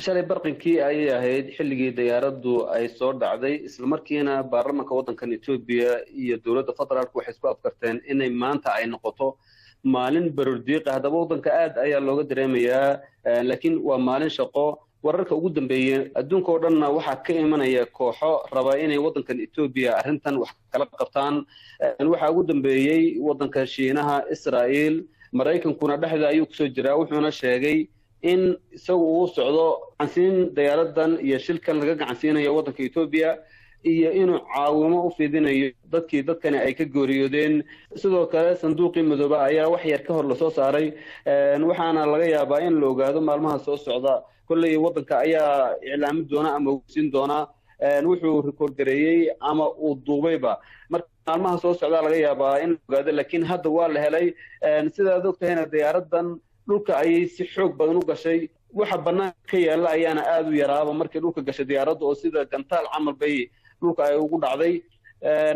shalay barqinkii ayay ahayd xilligii diyaaraddu ay soo dhacday isla markiina baarlamaanka waddankan Ethiopia iyo dowladda federaalku waxay isku afkarteen inay maanta ay noqoto maalin barordiiq ah. Haddaba waddanka aad ayaa looga dareemayaa laakiin waa maalin shaqo. wararka ugu dambeeyay adduunka oo dhanna waxaa ka imanaya kooxo raba inay waddankan Ethiopia arrintan wax kala qabtaan. waxaa ugu dambeeyay waddanka Shiinaha, Israa'iil, Mareykankuna dhexda ayuu kusoo jiraa, wuxuuna sheegay in isagu uu socdo gacansiin diyaaradan iyo shilkan laga gacansiinayo waddanka Ethiopia iyo inuu caawimo u fidinayo dadkani ay ka gooriyoodeen. sidoo kale sanduuqii madooba ayaa wax yar ka hor la soo saaray, waxaana laga yaabaa in la ogaado maalmaha soo socda. kolley waddanka ayaa iclaamin doona ama ogsiin doona wuxuu rikoord gareeyay ama uu duubayba. marka maalmaha soo socda laga yaabaa in la ogaado, laakiin hadda waa la helay. sidaad ogtahayna diyaaradan dhulka ayay si xoog badan u gashay, waxa banaanka ka yaala ayaana aad u yaraaba markii dhulka gashay diyaaradda, oo sida gantaal camal bay dhulka ay ugu dhacday.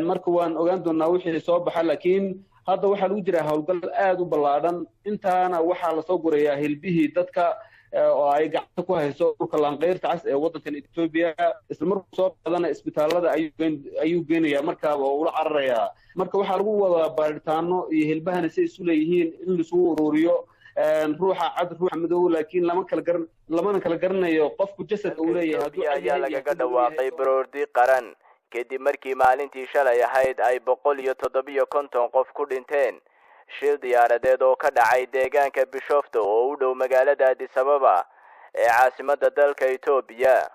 marka waan ogaan doonaa wixii soo baxa, laakiin hadda waxaa lagu jiraa howlgal aad u ballaadhan. intaana waxaa lasoo gurayaa hilbihii dadka oo ay gacanta ku hayso dhulka laanqeyrta cas ee waddankan Ethiopia. isla markuu soo badana isbitaalada ayuu geenayaa markaaba oo ula cararayaa. marka waxaa lagu wadaa baaritaano iyo hilbahana si isu leeyihiin in laisugu ururiyo ruuxa cad ruuxa madow, laakiin lamana kala garanayo qofku jasadka uu leeyahay. ayaa lagaga dhawaaqay baroordiiq qaran kadib markii maalintii shalay ahayd ay 150 qof ku dhinteen shil diyaaradeed oo ka dhacay deegaanka Bishoftu oo u dhow magaalada Addis Ababa ee caasimadda dalka Ethiopia.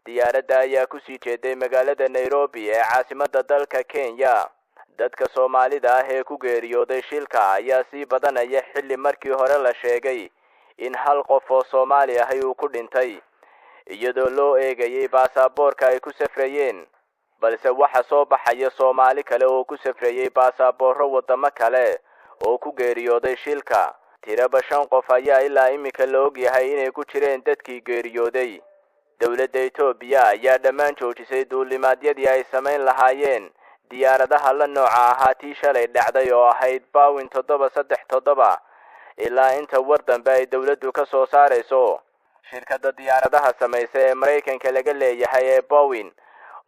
diyaaradda ayaa ku sii jeeday magaalada Nairobi ee caasimadda dalka Kenya. dadka Soomaalida ah ee ku geeriyooday shilka ayaa sii badanaya xilli markii hore la sheegay in hal qof oo Soomaali ah uu ku dhintay iyadoo loo eegayay baasaboorka ay ku safrayeen, balse waxa soo baxaya Soomaali kale oo ku safrayay baasaboorro wadamo kale oo ku geeriyooday shilka. tiraba 5 qof ayaa ilaa imika la og yahay inay ku jireen dadkii geeriyooday. dowladda Ethiopia ayaa dhammaan joojisay duulimaadyadii ay samayn lahaayeen diyaaradaha la nooca ahaa tii shalay dhacday oo ahayd Boeing 737 ilaa inta war dambe ay dowladdu ka soo saarayso. shirkadda diyaaradaha samaysa ee Mareykanka laga leeyahay ee Boeing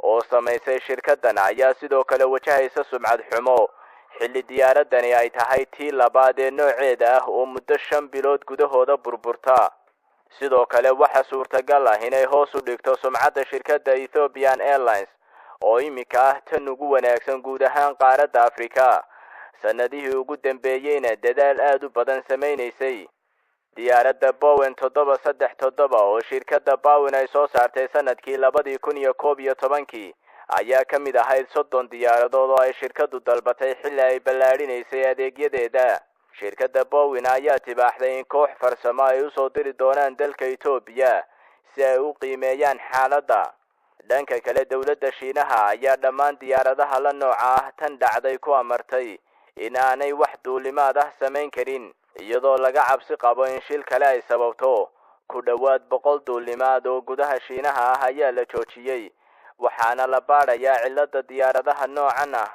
oo samaysay shirkaddan ayaa sidoo kale wajahaysa sumcad xumo xilli diyaaradani ay tahay tii labaad ee nooceeda ah oo muddo 5 bilood gudahooda burburta. sidoo kale waxa suurtagal ah inay hoos u dhigto sumcadda shirkadda Ethiopian Airlines oo imika ah tan ugu wanaagsan guud ahaan qaaradda Afrika, sanadihii ugu dambeeyayna dadaal aad u badan sameynaysay. diyaaradda Boeing 737 oo shirkadda Boeing ay soo saartay sanadkii 2011 ayaa ka mid ahayd 30 diyaaradood oo ay shirkaddu dalbatay xilli ay ballaadhinaysay adeegyadeeda. shirkadda Boeing ayaa tibaaxday in koox farsamo ay u soo diri doonaan dalka Ethiopia si ay u qiimeeyaan xaaladda. dhanka kale dowladda Shiinaha ayaa dhammaan diyaaradaha la nooca ah tan dhacday ku amartay in aanay wax duulimaad ah samayn karin, iyadoo laga cabsi qabo in shil kale ay sababto. ku dhawaad 100 duulimaad oo gudaha Shiinaha ah ayaa la joojiyay, waxaana la baarayaa cilada diyaaradaha noocan ah.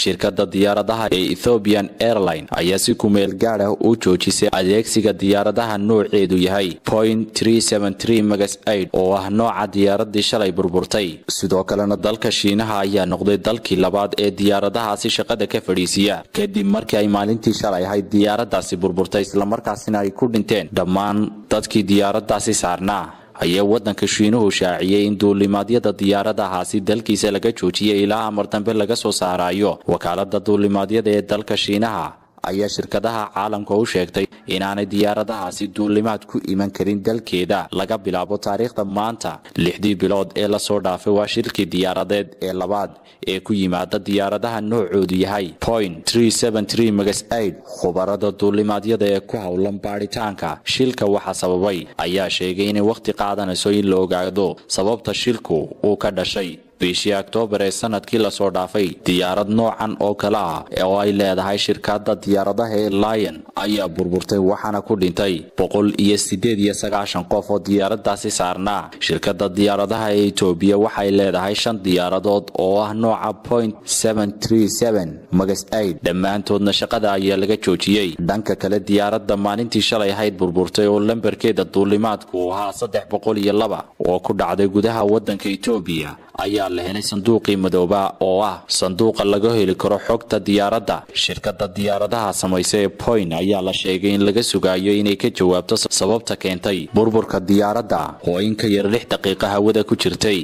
shirkadda diyaaradaha ee Ethiopian Airlines ayaa si ku meel gaar ah u joojisay adeegsiga diyaaradaha nooceedu yahay Boeing 373 Max 8 oo ah nooca diyaaradii shalay burburtay. sidoo kalena dalka Shiinaha ayaa noqday dalkii labaad ee diyaaradahaasi shaqada ka fadhiisiya kadib markii ay maalintii shalay ahayd diyaaradaasi burburtay isla markaasina ay ku dhinteen dhammaan dadkii diyaaradaasi saarnaa. ayaa waddanka Shiinuhu shaaciyay in duulimaadyada diyaaradahaasi dalkiisa laga joojiyay ilaa amar dambe laga soo saarayo. wakaaladda duulimaadyada ee dalka Shiinaha ayaa shirkadaha caalamka u sheegtay inaanay diyaaradahaasi duulimaad ku iman karin dalkeeda laga bilaabo taariikhda maanta. 6 bilood ee la soo dhaafay waa shirkii diyaaradeed ee labaad ee ku yimaada diyaaradaha noocoodu yahay Boeing 373 Max 8. khubarada duulimaadyada ee ku howlan baaritaanka shilka waxa sababay ayaa sheegay inay waqti qaadanayso in la ogaado sababta shilku uu ka dhashay. bishii Oktoobar ee sanadkii la soo dhaafay. Diyaarad noocan oo kale ah oo ay leedahay shirkadda diyaaradaha ee Lion ayaa burburtay waxaana ku dhintay 198 qof oo diyaaradaasi saarnaa. Shirkadda diyaaradaha ee Itoobiya waxay leedahay 5 diyaaradood oo ah nooca Point 737 Max 8 dhammaantoodna shaqada ayaa laga joojiyay. Dhanka kale diyaaradda maalintii shalay ahayd burburtay oo lambarkeeda duulimaadku ahaa 302 oo ku dhacday gudaha waddanka Itoobiya ayaa la helay sanduuqii madooba oo ah sanduuqa laga heli karo xogta diyaaradda. Shirkadda diyaaradaha samaysay Point ayaa la sheegay in laga sugayo inay ka jawaabto sababta keentay burburka diyaaradda oo in ka yar 6 daqiiqo hawada ku jirtay.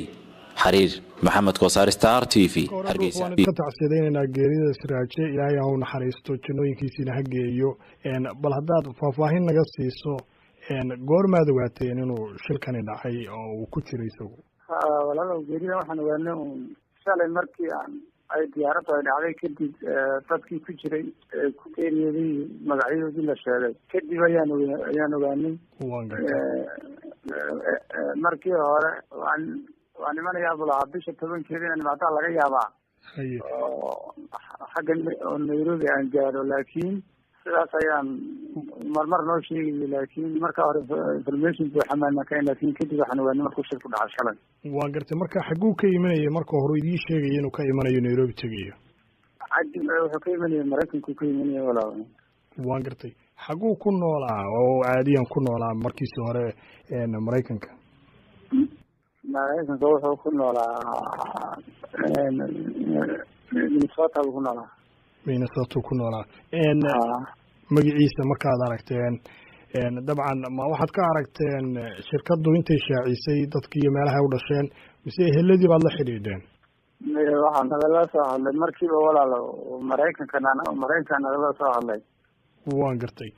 Xariir Maxamed Koosar, Star TV, Hargeysa. ka tacsiideynaa geerida Siraaje, Ilaahay ha u naxariisto jannooyinkiisina ha geeyo. Bal haddaad faahfaahin naga siiso goormaad ogaateen inuu shilkani dhacay oo uu ku jiray isagu? walaalow geerida waxaan ogaanay shalay markii ay diyaaraddu ay dhacday kadib dadkii ku jiray ku geeriyooday magacyadoodii la sheegay kadib ayaan ogaanay. markii hore waan imanayaa bulaha bisha 10keeda in maanta laga yaabaa xagga oo Nairobi aan gaaro, laakiin sidaas ayaan marmar noo sheegay, laakiin marka hore information buu xamaana ka laakiin kadib waxaan ogaanay markuu shil ku dhacay shalay. waan gartay marka xaguu ka imanayay marka hore idii sheegay inuu ka imanayo Nairobi tagayo? wuxuu ka imanayay Mareykanku ka imanayay walaal. waan gartay xaguu ku noolaa oo caadiyan ku noolaa markiisii hore Mareykanka? Mareykanka wuxuu ku noolaa Minnesota ku noolaa. Minnesota ku noolaa. magaciisa markaad aragteen dabcan ma waxaad ka aragteen shirkaddu intay shaacisay dadkii iyo meelaha ay u dhasheen mise eheladii baad la xidhiidheen? waxaan nagala soo hadlay markiiba walaalo Mareykanka nagala soo hadlay. waan gartay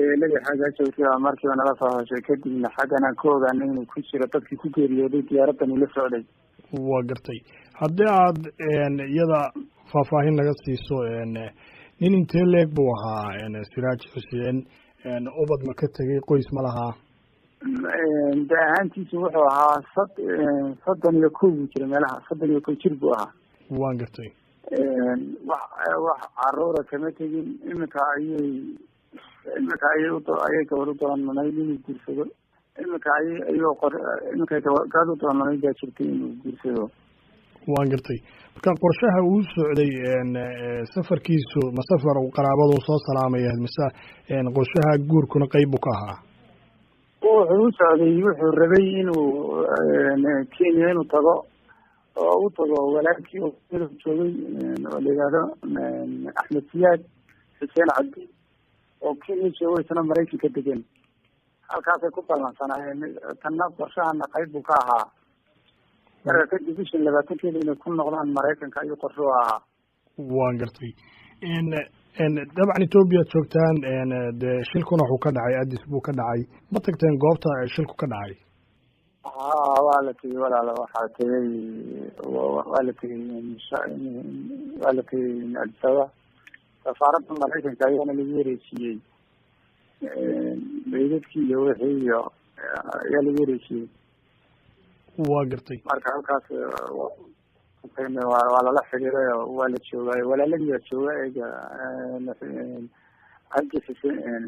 eheladii xagga joogtay markiiba nala soo hadashay kadibna xaggana ka ogaanay inuu ku jiro dadkii ku geeriyooday diyaaraddan ula socday. waa gartay haddii aad iyada faahfaahin naga siiso nin intee leeg buu ahaa Siraaj Xuseen, ubad ma ka tegay, qoys ma lahaa? da ahaantiisu wuxuu ahaa 31 buu jiray, meelaha 31 jir buu ahaa. waan gartay wax caruura kama tegin. iminka ayay gabadh u doonanay inuu guursado. iminka gabadh u doonanay baa jirtay inuu guursado. waan gartay marka qorshaha uu socday safarkiisu ma safar qaraabadu soo salaamaya mise qorshaha guurkuna qayb ka ahaa? wuxuu socday wuxuu rabay inuu Kenya inuu tago oo u tago walaalkii oo joogay oo la yiraahdo Axmed Siyaad Xuseen Cabdi oo Kenya joogay sana Mareykanka degan. halkaasay ku balansanayeen tanna qorshahana qayb ka ahaa. marka kadib bisha 20keeda inay ku noqdaan Mareykanka ayuu qorsho ahaa. waan gartay dabcan Itoobiya joogtaan shilkuna wuxuu ka dhacay Addis buu ka dhacay, ma tagteen goobta shilku ka dhacay? waa la tegay walaalo, waxaa tegay waa la tegay Addis Ababa. safaaradda Mareykanka ayaana lagu wareejiyey meydadkii iyo wixii iyo ayaa lagu wareejiyey. waa gartay marka halkaas waa lala xiriiray oo waa la joogay walaaladii waa jooga eega Cabdi Xuseen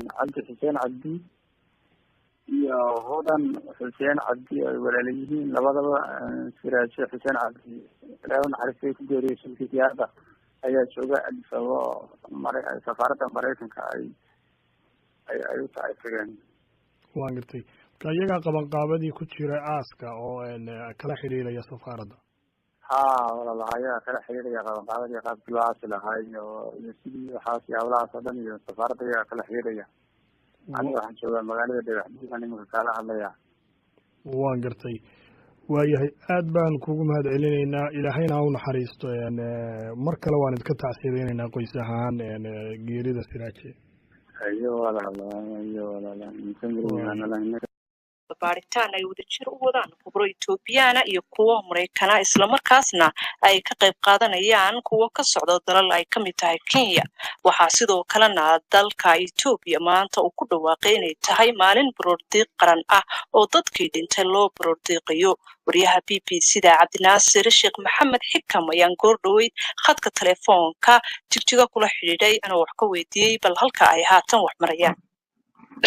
Cabdi iyo Hodan Xuseen Cabdi ay walaala yihiin labadaba. Siraaje Xuseen Cabdi ilaahay naxariistay ku geeriyay shilkii diyaaradda ayaa jooga Addis Ababa. safaaradda Mareykanka ay u tageen. waan gartay marka iyagaa qabanqaabadii ku jira aaska oo kala xiriiraya safaaradda? walaal ayaa kala xiriiraya qabanqaabadii qaabkii loo aasi lahaa iyo sidii waxaas hawlahaas oo dhan iyo safaaradda ayaa kala xiriiraya. aniga waxaan joogaa magaalada Dhagaxbuur, nimanka kala hadlaya. waan gartay waayahay aad baan kugu mahadcelinaynaa, ilaahayna ha u naxariisto. mar kale waan idinka tacsiideynaynaa qoys ahaan geerida Siraaje. ayo walaal baaritaan ay wadajir u wadaan khubro Ethiopiana iyo kuwa Mareykanka isla markaasna ay ka qayb qaadanayaan kuwa ka socda dalal ay ka mid tahay Kenya waxaa sidoo kalena dalka Ethiopia maanta uu ku dhawaaqay inay tahay maalin baroordiiq qaran ah oo dadkii dhintay loo baroordiiqayo wariyaha BBC-da Cabdinaasir Sheekh Maxamed Xikam ayaan goordhoweyd khadka telefoonka jigjiga kula xidhiidhay anoo wax ka weydiiyay bal halka ay haatan wax marayaan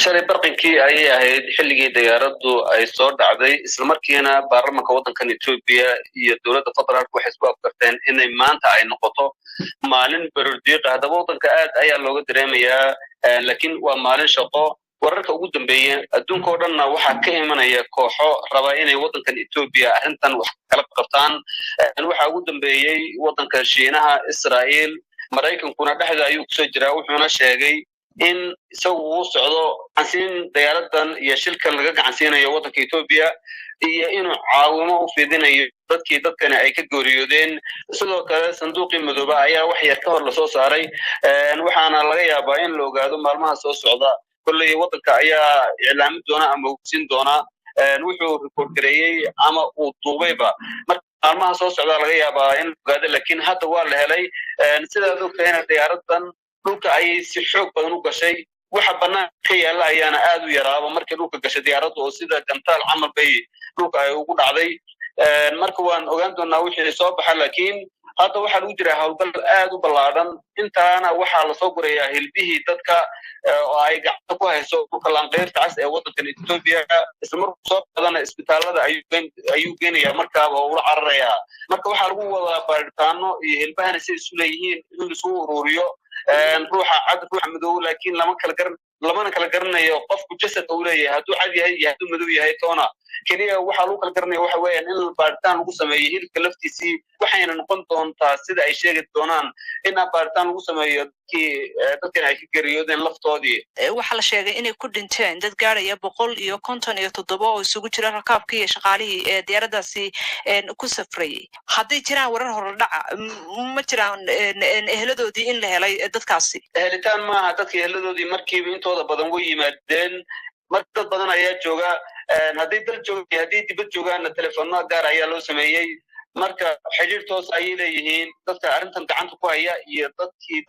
shalay barqinkii ayay ahayd xilligii diyaaraddu ay soo dhacday isla markiina baarlamaanka waddankan Ethiopia iyo dowladda federaalku waxay isku afkarteen inay maanta ay noqoto maalin baroordiiq ah waddanka aad ayaa looga dareemayaa laakiin waa maalin shaqo wararka ugu dambeeyay adduunka oo dhanna waxaa ka imanaya kooxo raba inay waddankan Ethiopia arrintan wax kala qabtaan waxa ugu dambeeyay waddanka Shiinaha Israa'iil Mareykankuna dhexda ayuu ku soo jiraa wuxuuna sheegay in isagu uu socdo gacansiin diyaaradan iyo shilkan laga gacansiinayo waddanka Ethiopia iyo inuu caawimo u fidinayo dadkani ay ka gooriyoodeen sidoo kale sanduuqii madooba ayaa wax yar ka hor la soo saaray waxaana laga yaabaa in la ogaado maalmaha soo socda kullay waddanka ayaa iclaamin doona ama ogsiin doona wuxuu report gareeyay ama uu duubayba marka maalmaha soo socda laga yaabaa in ogaado laakiin hadda waa la helay sidaas oo kale diyaaradan dhulka ayay si xoog badan u gashay waxa banaanka ka yaala ayaana aad u yaraaba markii dhulka gashay diyaaraddu oo sida gantaal camal bay dhulka ay ugu dhacday marka waan ogaan doonaa wixii soo baxa laakiin hadda waxaa lagu jiraa hawlgal aad u ballaaran intaana waxaa lasoo gurayaa hilbihii dadka oo ay gacanta ku hayso dhulka laanqeyrta cas ee waddankan Ethiopia isla markuu soo qaadana isbitaalada ayuu geenayaa markaaba oo ula cararayaa marka waxaa lagu wadaa baaritaano iyo hilbahana si isu leeyihiin in la soo ururiyo ruuxa cad ruuxa madow laakiin lamana kala garanayo qofku jasadka uu leeyahay hadduu cad yahay iyo hadduu madow yahay toona kaliya waxaa lagu kala garanaya waxa weeyaan in baaritaan lagu sameeyo hilibka laftiisii waxayna noqon doontaa sida ay sheegi doonaan in baaritaan lagu sameeyo dadkan ay ka geeriyoodeen laftoodii waxaa la sheegay inay ku dhinteen dad gaaraya 157 oo isugu jira rakaabkii iyo shaqaalihii ee diyaaradaasi ku safrayay hadday jiraan warar hordhaca ma jiraan eheladoodii in la helay dadkaasi helitaan maaha dadka eheladoodii markiiba intooda badan way yimaadeen marka dad badan ayaa jooga haddii dal jooga haddii dibad joogaana telefoonada gaar ayaa loo sameeyey marka xiriir toos ayay leeyihiin dadka arrintan gacanta ku haya iyo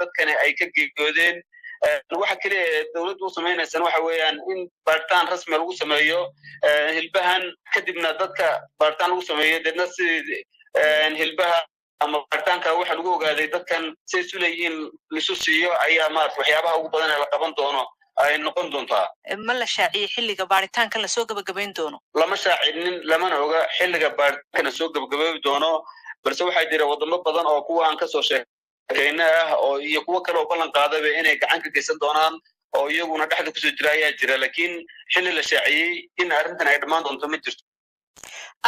dadkani ay ka geeriyoodeen waxa kaliya dowladdu u samaynaysan waxa weeyaan in baaritaan rasmi lagu sameeyo hilbahan kadibna dadka baaritaan lagu sameeyo deedna si hilbaha ama baaritaanka waxa lagu ogaaday dadkan si isu leeyihiin lisu siiyo ayaa maarta waxyaabaha ugu badan ee la qaban doono ay noqon doontaa ma la shaaciyay xilliga baaritaanka la soo gabagabayn doono lama shaacinin lamana oga xilliga baaritaanka la soo gabagabayn doono balse waxaa jira wadamo badan oo kuwa aan ka soo sheekayna ah oo iyo kuwa kale oo ballan qaadaba inay gacan ka geysan doonaan oo iyaguna dhexda kusoo jira ayaa jira laakiin xilli la shaaciyey in arrintan ay dhammaan doonto ma jirto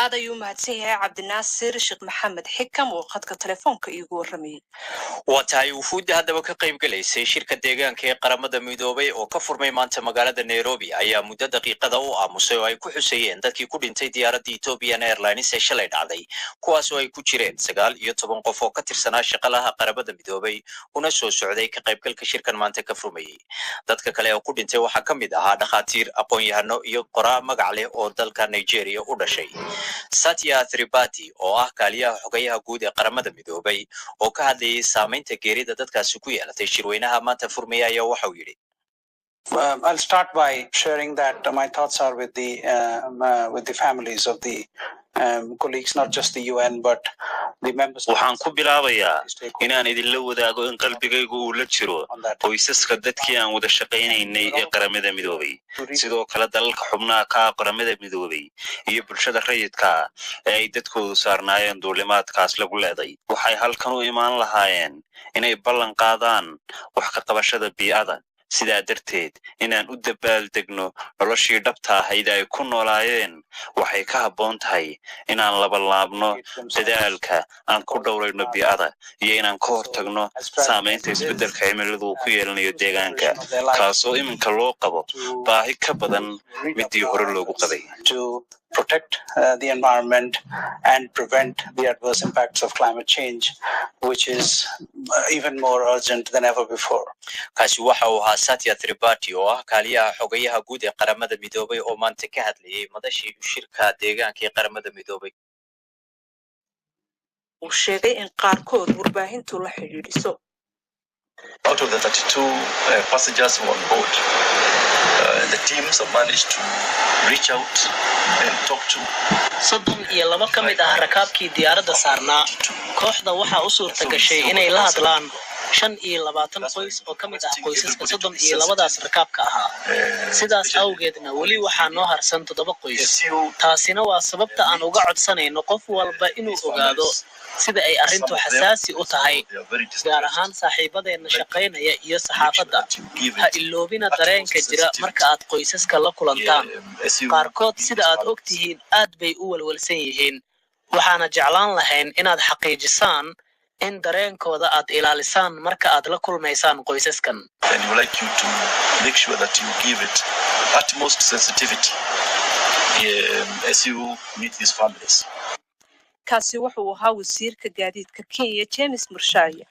aad ayuu mahadsan yahay Cabdinaasir Sheekh Maxamed Xikam oo khadka telefoonka iigu warramay watahay wufuudda haddaba ka qayb galaysay shirka deegaanka ee qaramada midoobay oo ka furmay maanta magaalada Nairobi ayaa muddo daqiiqada u aamusay oo ay ku xusayeen dadkii ku dhintay diyaaradda Ethiopian Airlines ee shalay dhacday kuwaas oo ay ku jireen 19 qof oo ka tirsanaa shaqalaha qaramada midoobay una soo socday ka qaybgalka shirkan maanta ka furmayay dadka kale oo ku dhintay waxaa ka mid ahaa dhakhaatiir aqoon-yahano iyo qoraa magac leh oo dalka Nigeria u dhashay Satya Tripati oo ah kaaliyaha xogayaha guud ee qaramada midoobay oo ka hadlayay saameynta geerida dadkaasi ku yeelatay shirweynaha maanta furmaya ayaa waxa uu yiri I'll start by sharing that my thoughts are with the families of the colleagues, not just the UN, but the members. waxaan ku bilaabayaa inaan idinla wadaago in qalbigaygu uu la jiro qoysaska dadkii aan wada shaqaynaynay ee qaramada midoobay sidoo kale dalalka xubnaha ka qaramada midoobay iyo bulshada rayidka ee ay dadkoodu saarnaayeen duulimaadkaas lagu leeday waxay halkan u imaan lahaayeen inay ballan qaadaan wax ka qabashada bii'ada sidaa darteed inaan u dabaaldegno noloshii dhabta ahayd ay ku noolaayeen waxay ka habboon tahay inaan labalaabno dadaalka aan ku dhowrayno bii'ada iyo inaan ka hortagno saamaynta isbeddelka cimiladu uu ku yeelanayo deegaanka kaasoo iminka loo qabo baahi ka badan midii hore loogu qabay protect the environment and prevent the adverse impacts of climate change, which is even more urgent than ever before. kaasi waxa uu ahaa Satya Tripathi oo ah kaaliyaha xogayaha guud ee qaramada midoobay oo maanta ka hadlayay madashii shirka deegaanka ee qaramada midoobay. uu sheegay in qaarkood warbaahintu la xiriiriso. Out of the 32 passengers who were on board, the teams have managed to reach out and talk to. soddon iyo laba ka mid ah rakaabkii diyaaradda saarnaa kooxda waxaa u suurta gashay inay la hadlaan 25 qoys oo ka mid ah qoysaska 32daas rakaabka ahaa. sidaas awgeedna weli waxaa noo harsan 7 qoys. taasina waa sababta aan uga codsanayno qof walba inuu ogaado sida ay arrintu xasaasi u tahay, gaar ahaan saaxiibadeena shaqaynaya iyo saxaafadda. ha iloobina dareenka jira marka aad qoysaska la kulantaan. qaarkood sida aad ogtihiin aad bay u walwalsan yihiin. waxaana jeclaan lahayn inaad xaqiijisaan in dareenkooda aad ilaalisaan marka aad la kulmaysaan qoysaskan. And we would like you to make sure that you give it utmost sensitivity as you meet these families. kaasi wuxuu ahaa wasiirka gaadiidka Kenya James Murshaaya.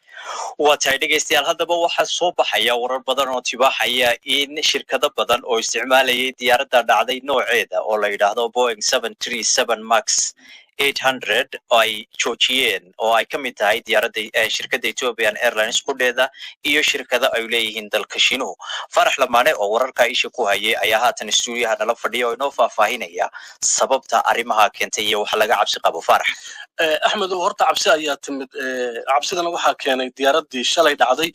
waa tahay dhegeystayaal, haddaba waxaa soo baxaya warar badan oo tibaaxaya in shirkado badan oo isticmaalayay diyaaradda dhacday nooceeda oo la yidhaahdo Boeing 737 Max 800 oo ay joojiyeen oo ay ka mid tahay diyaaradda shirkadda Ethiopian Airlines qudheeda iyo shirkada ay leeyihiin dalka Shiinuhu. Farax Lamaane oo wararka isha ku hayay ayaa haatan stuudiyaha nala fadhiya oo inoo faahfaahinaya sababta arrimaha keentay iyo waxa laga cabsi qabo. Farax axmed horta cabsi ayaa timid. cabsidana waxaa keenay diyaaraddii shalay dhacday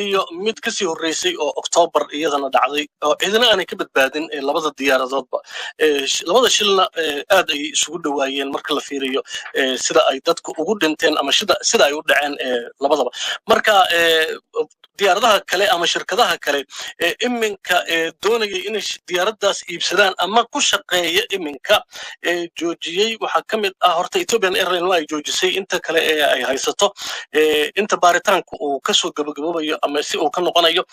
iyo mid ka sii horreysay oo October iyadana dhacday oo cidina aanay ka badbaadin labada diyaaradoodba. labada shilna aad ay isugu dhawaayeen marka la fiiriyo sida ay dadku ugu dhinteen ama sida ay u dhaceen labadaba. marka diyaaradaha kale ama shirkadaha kale iminka doonayay inay diyaaraddaas iibsadaan ama ku shaqeeya iminka joojiyey waxaa ka mid ah horta Ethiopian Airlines ay joojisay inta kale ee ay haysato inta baaritaanku uu ka soo gabagabayo ama si uu ka noqonayo.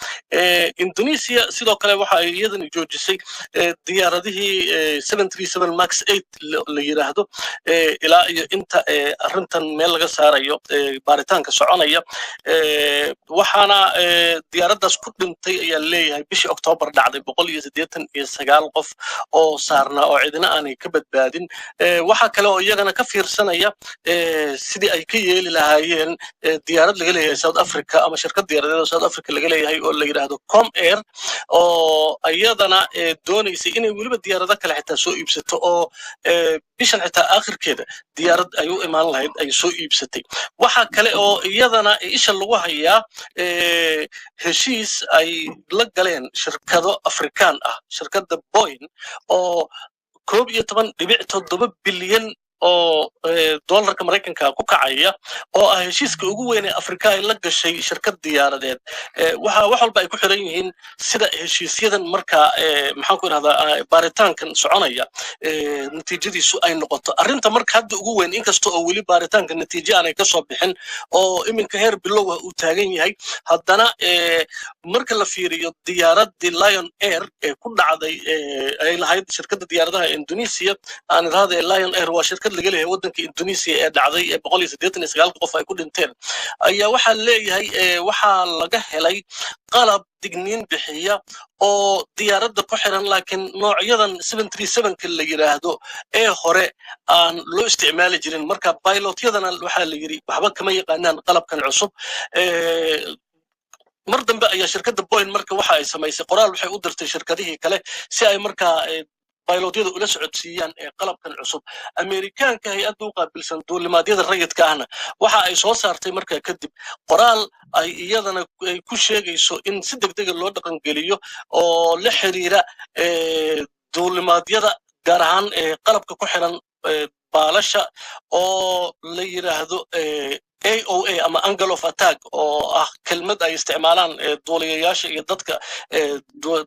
Indonesia sidoo kale waxa ay iyadana joojisay diyaaradihii 737 Max 8 la yiraahdo ilaa iyo inta arrintan meel laga saarayo baaritaanka soconaya. waxaana diyaaraddaas ku dhintay ayaa leeyahay bishii October dhacday 189 qof oo saarnaa oo cidina aanay ka badbaadin. waxaa kale oo iyagana ka fiirsanaya sidii ay ka yeeli lahaayeen diyaarad laga leeyahay South Africa ama shirkad diyaaradeed South Africa laga leeyahay oo la yiraahdo Comair oo iyadana doonaysay inay weliba diyaarado kale xitaa soo iibsato oo bishan xitaa aakhirkeeda diyaarad ay u imaan lahayd ay soo iibsatay. waxaa kale oo iyadana isha lagu hayaa heshiis ay la galeen shirkado Afrikaan ah, shirkadda Boeing oo 11.7 bilyan oo dollarka Mareykanka ku kacaya oo ah heshiiska ugu weyn ee Afrika ay la gashay shirkad diyaaradeed. waxa wax walba ay ku xiran yihiin sida heshiisyadan marka maxaan ku yiraahdaa baaritaankan soconaya natiijadiisu ay noqoto. arrinta marka hadda ugu weyn inkastoo oo weli baaritaanka natiijo aanay ka soo bixin oo iminka heer bilow ah uu taagan yahay, haddana marka la fiiriyo diyaaradii Lion Air ee ku dhacday ay lahayd shirkadda diyaaradaha Indonesia aan iraahdo Lion Air waa shirkad laga leeyahay waddanka Indonesia ee dhacday 189 qof ay ku dhinteen ayaa waxaa leeyahay waxaa laga helay qalab digniin bixiya oo diyaaradda ku xiran laakiin noocyadan 737 ka la yiraahdo ee hore aan loo isticmaali jirin. marka pilotyadana waxaa la yiri waxba kama yaqaanaan qalabkan cusub. mar dambe ayaa shirkadda Boeing marka waxa ay samaysay qoraal waxay u dirtay shirkadihii kale si ay marka baylotyada ula socodsiiyaan qalabkan cusub. Ameerikaanka hay'adda u qaabilsan duulimaadyada rayidka ahna waxa ay soo saartay markaa kadib qoraal ay iyadana ku sheegayso in si degdeg ah loo dhaqan geliyo oo la xiriira duulimaadyada gaar ahaan qalabka ku xiran baalasha oo la yiraahdo AOA ama angle of attack oo ah kelmad ay isticmaalaan duuliyayaasha iyo dadka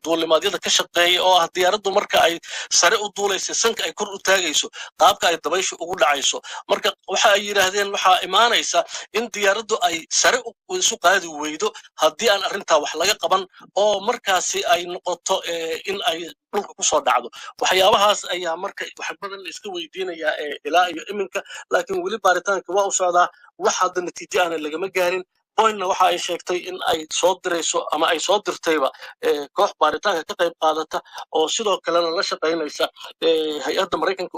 duulimaadyada ka shaqeeya oo ah diyaaraddu marka ay sare u duulayso sanka ay kor u taagayso qaabka ay dabayshu ugu dhacayso. marka waxa ay yiraahdeen waxa imaanaysa in diyaaraddu ay sare isu qaadi weydo haddii aan arrintaa wax laga qaban oo markaasi ay noqoto in ay dhulka kusoo dhacdo waxyaabahaas ayaa marka wax badan la iska weydiinayaa ilaa iyo iminka laakiin weli baaritaanka waa u socdaa wax hadda natiijo aana lagama gaarin boyna waxa ay sheegtay in ay soo dirayso ama ay soo dirtayba koox baaritaanka ka qayb qaadata oo sidoo kalena la shaqaynaysa hay-adda Mareykanka